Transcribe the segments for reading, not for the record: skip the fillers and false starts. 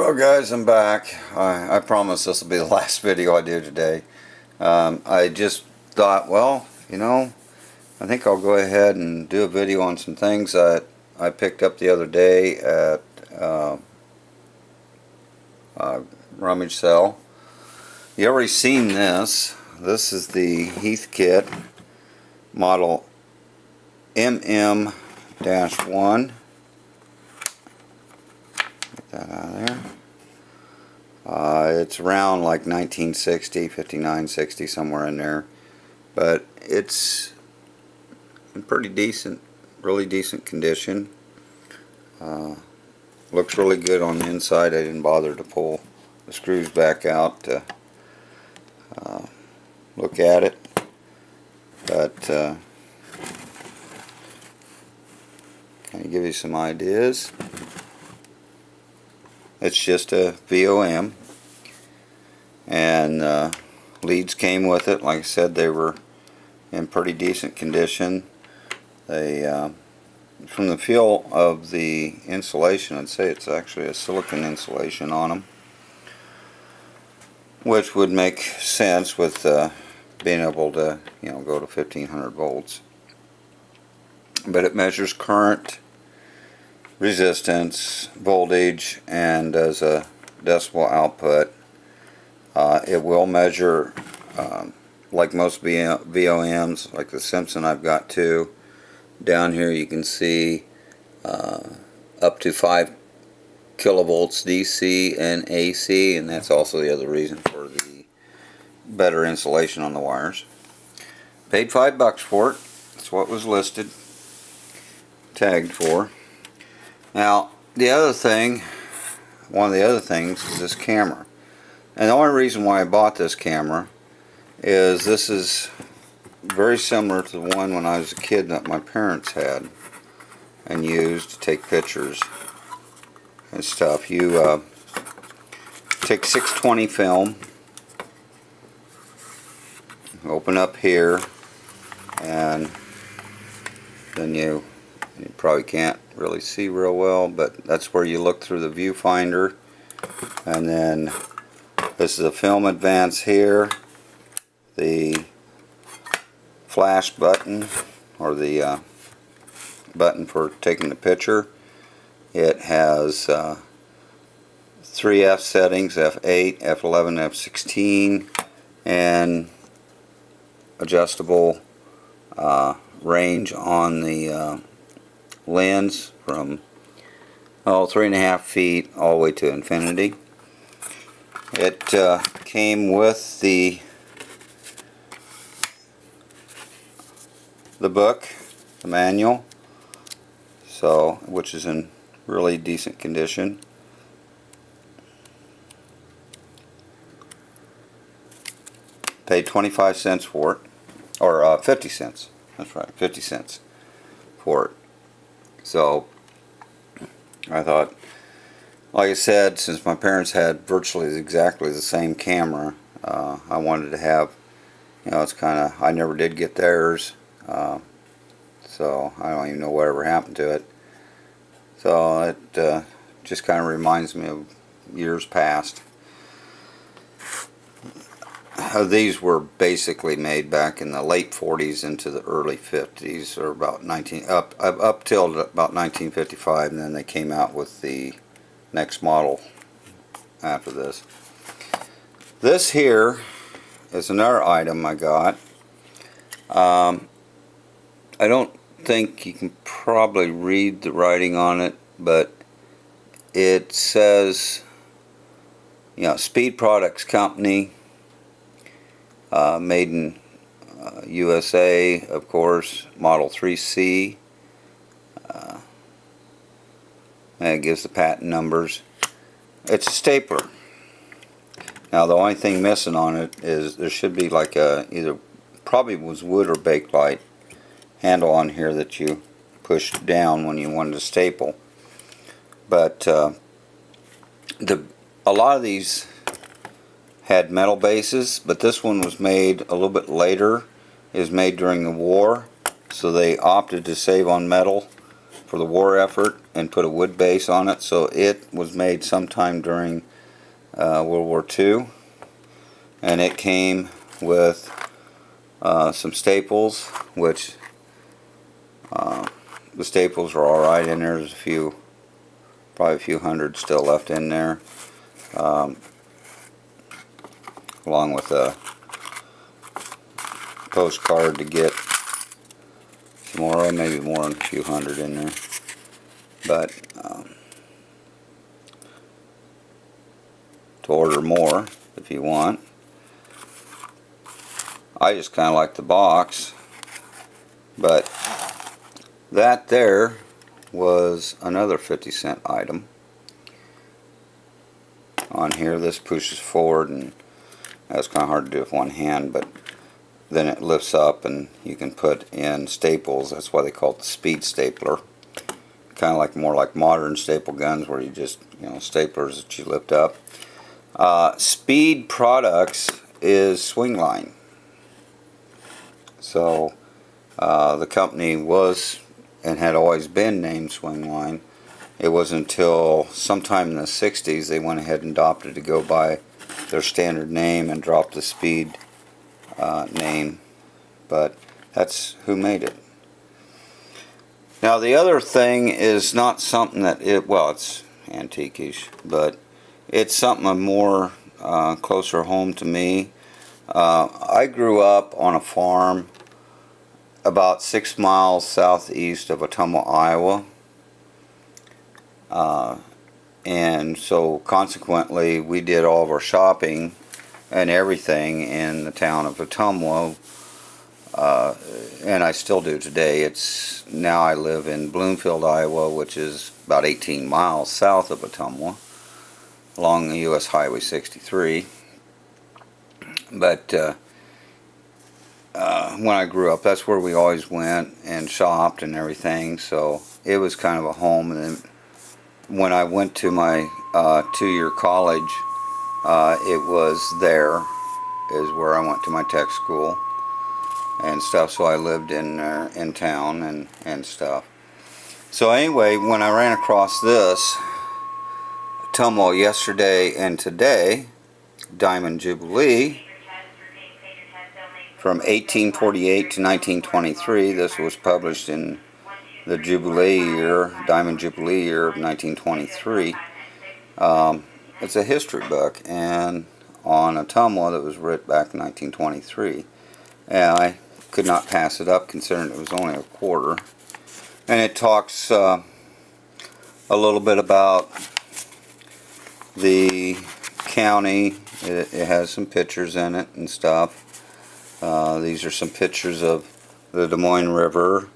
Well guys, I'm back. I promise this will be the last video I do today. I just thought, well, I think I'll go ahead and do a video on some things that I picked up the other day at rummage sale. You already seen this. This is the Heath kit model MM-1. Get that out of there. It's around like 1960, 59, 60, somewhere in there. But it's in pretty decent, really decent condition. Looks really good on the inside. I didn't bother to pull the screws back out to look at it. But kind of give you some ideas. It's just a VOM, and leads came with it. Like I said, they were in pretty decent condition. They, from the feel of the insulation, I'd say it's actually a silicone insulation on them, which would make sense with being able to, go to 1500 volts. But it measures current, resistance, voltage, and as a decibel output. It will measure, like most VOMs, like the Simpson I've got too. Down here you can see up to 5 kilovolts DC and AC, and that's also the other reason for the better insulation on the wires. Paid $5 for it. That's what was listed, tagged for. Now, the other thing, one of the other things is this camera. And the only reason why I bought this camera is this is very similar to the one when I was a kid that my parents had and used to take pictures and stuff. You take 620 film, open up here, and then you probably can't really see real well, but that's where you look through the viewfinder. And then this is a film advance here, the flash button, or the button for taking the picture. It has 3 F settings, F8, F11, F16, and adjustable range on the lens from 3.5 feet all the way to infinity. It came with the book, the manual, so which is in really decent condition. Paid 25 cents for it, or 50 cents. That's right, 50 cents for it. So I thought, like I said, since my parents had virtually exactly the same camera, I wanted to have, it's kind of, I never did get theirs, so I don't even know whatever happened to it. So it just kind of reminds me of years past. These were basically made back in the late 40s into the early 50s, or about up till about 1955, and then they came out with the next model after this. This here is another item I got. I don't think you can probably read the writing on it, but it says, Speed Products Company, made in USA, of course, Model 3C, and it gives the patent numbers. It's a stapler. Now the only thing missing on it is there should be like a, probably was wood or bakelite handle on here that you push down when you wanted to staple. But a lot of these had metal bases, but this one was made a little bit later. It was made during the war, so they opted to save on metal for the war effort, and put a wood base on it. So it was made sometime during World War II, and it came with some staples, which the staples are alright in there. There's probably a few hundred still left in there, along with a postcard to get some more, maybe more than a few hundred in there. But to order more if you want. I just kind of like the box, but that there was another 50-cent item on here. This pushes forward, and that's kind of hard to do with one hand, but then it lifts up and you can put in staples. That's why they call it the speed stapler. Kind of like more like modern staple guns, where you just, staplers that you lift up. Speed Products is Swingline. So the company was and had always been named Swingline. It wasn't until sometime in the 60s they went ahead and adopted to go by their standard name and dropped the Speed name. But that's who made it. Now the other thing is not something that it's antique-ish, but it's something more closer home to me. I grew up on a farm about 6 miles southeast of Ottumwa, Iowa, and so consequently we did all of our shopping and everything in the town of Ottumwa, and I still do today. Now I live in Bloomfield, Iowa, which is about 18 miles south of Ottumwa along the US Highway 63. But when I grew up, that's where we always went and shopped and everything, so it was kind of a home. And then when I went to my 2-year college, it was there is where I went to my tech school and stuff, so I lived in town and stuff. So anyway, when I ran across this Ottumwa yesterday and today Diamond Jubilee from 1848 to 1923, this was published in the Jubilee year, Diamond Jubilee year of 1923. It's a history book, and on Ottumwa that was written back in 1923, and I could not pass it up considering it was only a quarter. And it talks a little bit about the county. It has some pictures in it and stuff. These are some pictures of the Des Moines River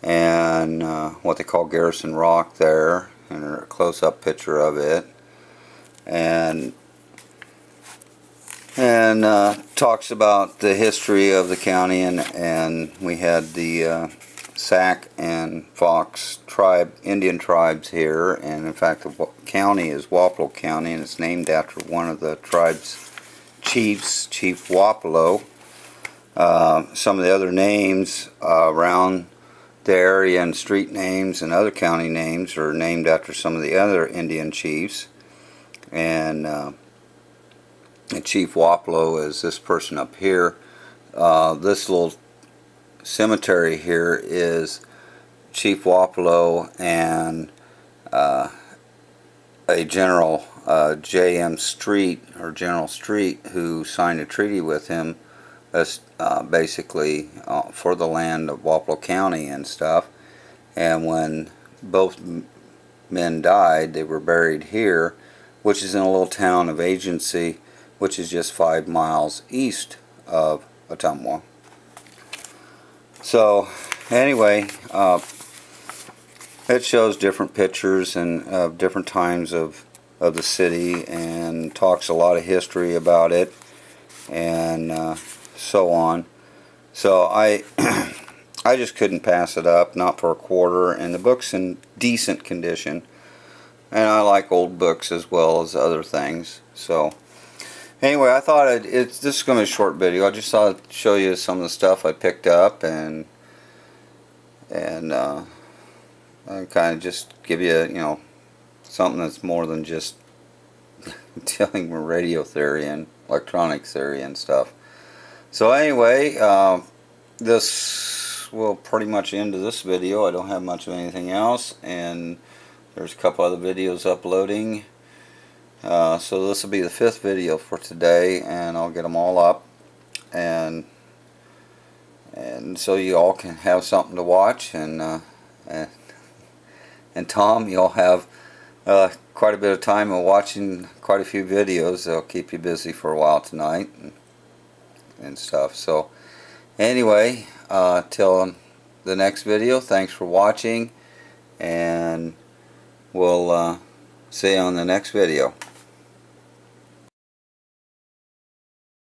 and what they call Garrison Rock there, and a close-up picture of it, and talks about the history of the county, and we had the Sac and Fox Indian tribes here, and in fact the county is Wapello County, and it's named after one of the tribe's chiefs, Chief Wapello. Some of the other names around the area and street names and other county names are named after some of the other Indian chiefs, and Chief Wapello is this person up here. This little cemetery here is Chief Wapello and a General J.M. Street, or General Street, who signed a treaty with him basically for the land of Wapello County and stuff. And when both men died, they were buried here, which is in a little town of Agency, which is just 5 miles east of Ottumwa. So anyway, it shows different pictures and of different times of the city, and talks a lot of history about it, and so on. So I I just couldn't pass it up, not for a quarter, and the book's in decent condition, and I like old books as well as other things. So anyway, I thought this is going to be a short video. I just thought I'd show you some of the stuff I picked up, and kind of just give you, you know, something that's more than just dealing with radio theory and electronic theory and stuff. So anyway, this will pretty much end this video. I don't have much of anything else, and there's a couple other videos uploading. So this will be the 5th video for today, and I'll get them all up, and so you all can have something to watch, and Tom, you'll have quite a bit of time of watching quite a few videos. They'll keep you busy for a while tonight and stuff. So anyway, till the next video, thanks for watching, and we'll see you on the next video.